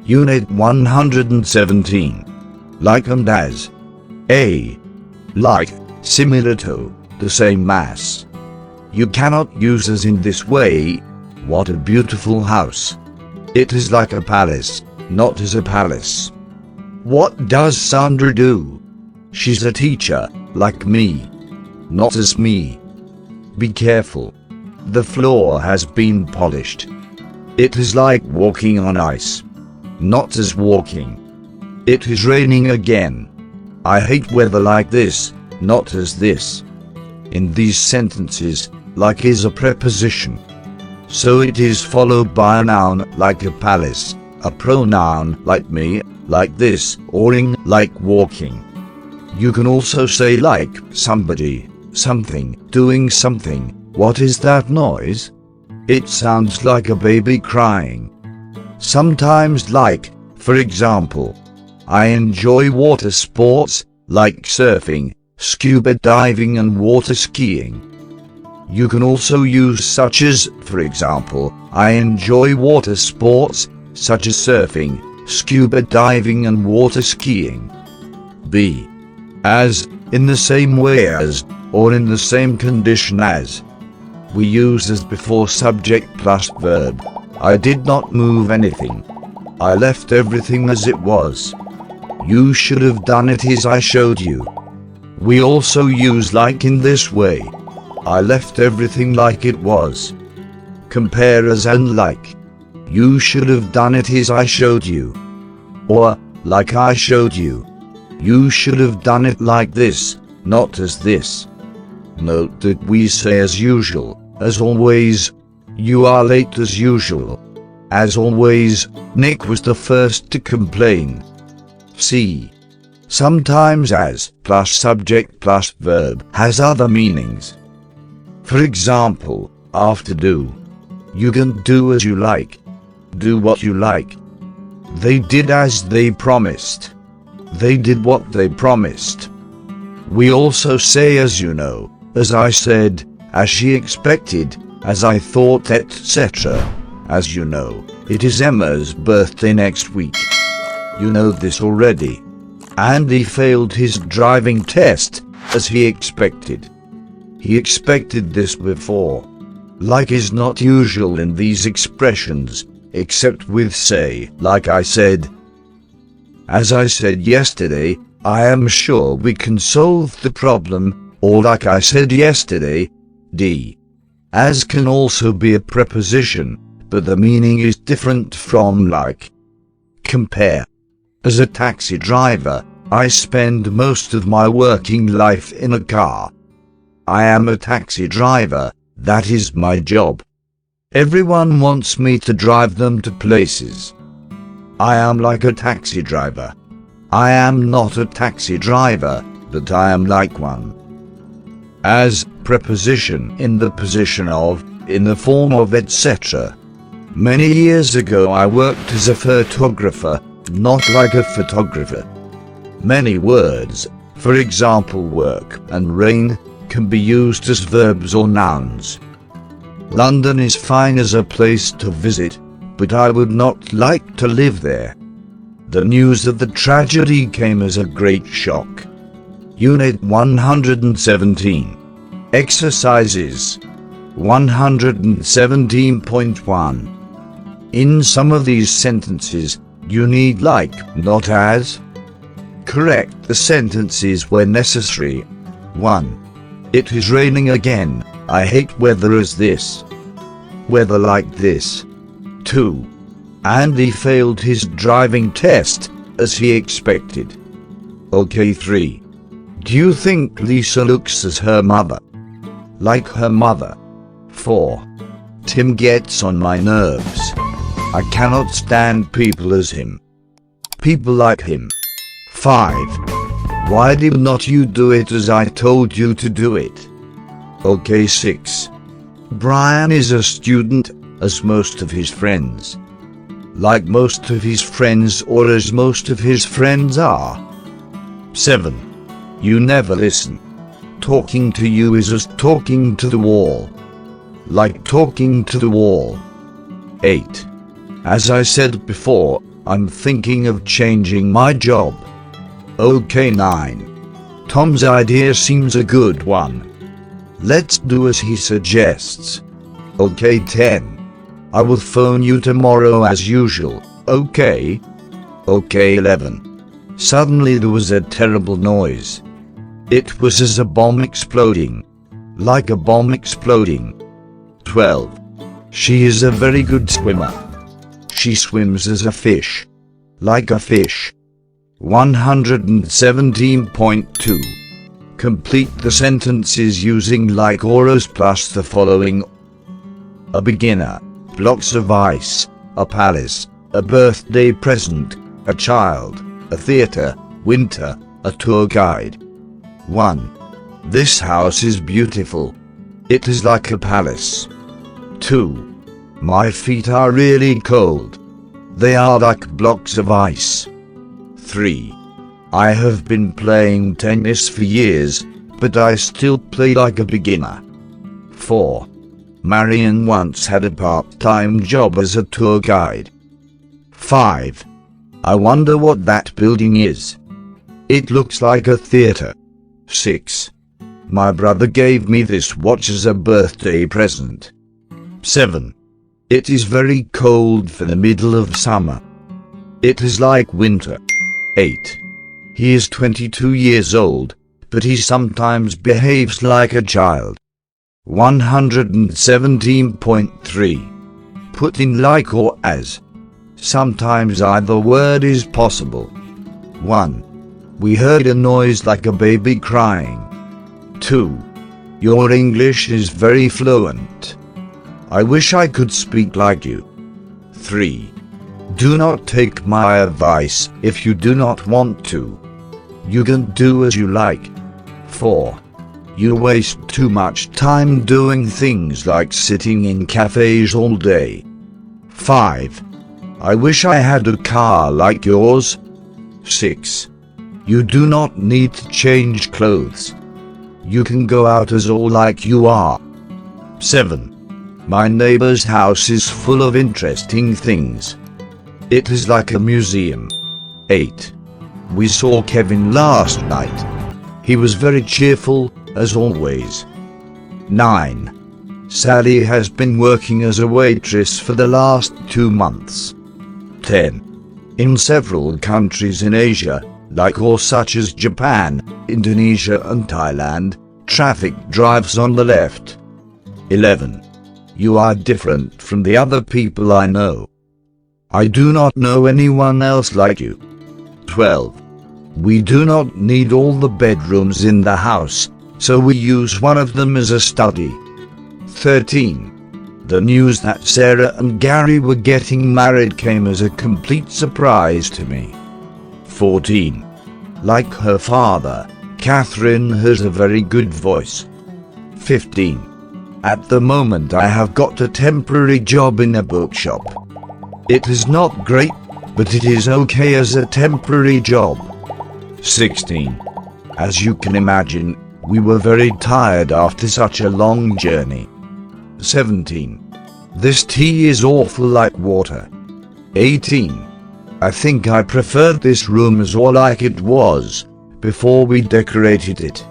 Unit 117. Like and as. A. Like, similar to, the same mass. You cannot use as in this way. What a beautiful house. It is like a palace, not as a palace. What does Sandra do? She's a teacher, like me. Not as me. Be careful. The floor has been polished. It is like walking on ice. Not as walking. It is raining again. I hate weather like this, not as this. In these sentences, like is a preposition. So it is followed by a noun like a palace, a pronoun like me, like this, or ing like walking. You can also say like somebody, something, doing something. What is that noise? It sounds like a baby crying. Sometimes like, for example, I enjoy water sports, like surfing, scuba diving and water skiing. You can also use such as, for example, I enjoy water sports, such as surfing, scuba diving and water skiing. B. As, in the same way as, or in the same condition as. We use as before subject plus verb. I did not move anything. I left everything as it was. You should have done it as I showed you. We also use like in this way. I left everything like it was. Compare as and like. You should have done it as I showed you. Or, like I showed you. You should have done it like this, not as this. Note that we say as usual, as always. You are late as usual. As always, Nick was the first to complain. C. Sometimes as plus subject plus verb has other meanings. For example, after do. You can do as you like. Do what you like. They did as they promised. They did what they promised. We also say as you know, as I said, as she expected, as I thought, etc. As you know, it is Emma's birthday next week. You know this already. Andy failed his driving test, as he expected. He expected this before. Like is not usual in these expressions, except with say, like I said. As I said yesterday, I am sure we can solve the problem, or like I said yesterday. D. As can also be a preposition, but the meaning is different from like. Compare. As a taxi driver, I spend most of my working life in a car. I am a taxi driver, that is my job. Everyone wants me to drive them to places. I am like a taxi driver. I am not a taxi driver, but I am like one. As, preposition in the position of, in the form of, etc. Many years ago I worked as a photographer, not like a photographer. Many words, for example work and rain, can be used as verbs or nouns. London is fine as a place to visit, but I would not like to live there. The news of the tragedy came as a great shock. Unit 117. Exercises. 117.1. In some of these sentences, you need like, not as. Correct the sentences where necessary. 1. It is raining again. I hate weather as this. Weather like this. 2. Andy failed his driving test, as he expected. Okay. 3. Do you think Lisa looks as her mother? Like her mother. 4. Tim gets on my nerves. I cannot stand people as him. People like him. 5. Why did not you do it as I told you to do it? Okay. 6. Brian is a student, as most of his friends. Like most of his friends, or as most of his friends are. 7. You never listen. Talking to you is as talking to the wall. Like talking to the wall. 8. As I said before, I'm thinking of changing my job. Okay 9. Tom's idea seems a good one. Let's do as he suggests. Okay 10. I will phone you tomorrow as usual, okay? Okay 11. Suddenly there was a terrible noise. It was as a bomb exploding. Like a bomb exploding. 12. She is a very good swimmer. She swims as a fish. Like a fish. 117.2. Complete the sentences using like or as plus the following. A beginner, blocks of ice, a palace, a birthday present, a child, a theater, winter, a tour guide. 1. This house is beautiful. It is like a palace. 2. My feet are really cold. They are like blocks of ice. 3. I have been playing tennis for years, but I still play like a beginner. 4. Marion once had a part-time job as a tour guide. 5. I wonder what that building is. It looks like a theater. 6. My brother gave me this watch as a birthday present. 7. It is very cold for the middle of summer. It is like winter. 8. He is 22 years old, but he sometimes behaves like a child. 117.3. Put in like or as. Sometimes either word is possible. 1. We heard a noise like a baby crying. 2. Your English is very fluent. I wish I could speak like you. 3. Do not take my advice if you do not want to. You can do as you like. 4. You waste too much time doing things like sitting in cafes all day. 5. I wish I had a car like yours. 6. You do not need to change clothes. You can go out as all like you are. 7. My neighbor's house is full of interesting things. It is like a museum. 8. We saw Kevin last night. He was very cheerful, as always. 9. Sally has been working as a waitress for the last 2 months. 10. In several countries in Asia, like or such as Japan, Indonesia and Thailand, traffic drives on the left. 11. You are different from the other people I know. I do not know anyone else like you. 12. We do not need all the bedrooms in the house, so we use one of them as a study. 13. The news that Sarah and Gary were getting married came as a complete surprise to me. 14. Like her father, Catherine has a very good voice. 15. At the moment I have got a temporary job in a bookshop. It is not great, but it is okay as a temporary job. 16. As you can imagine, we were very tired after such a long journey. 17. This tea is awful like water. 18. I think I preferred this room as all like it was, before we decorated it.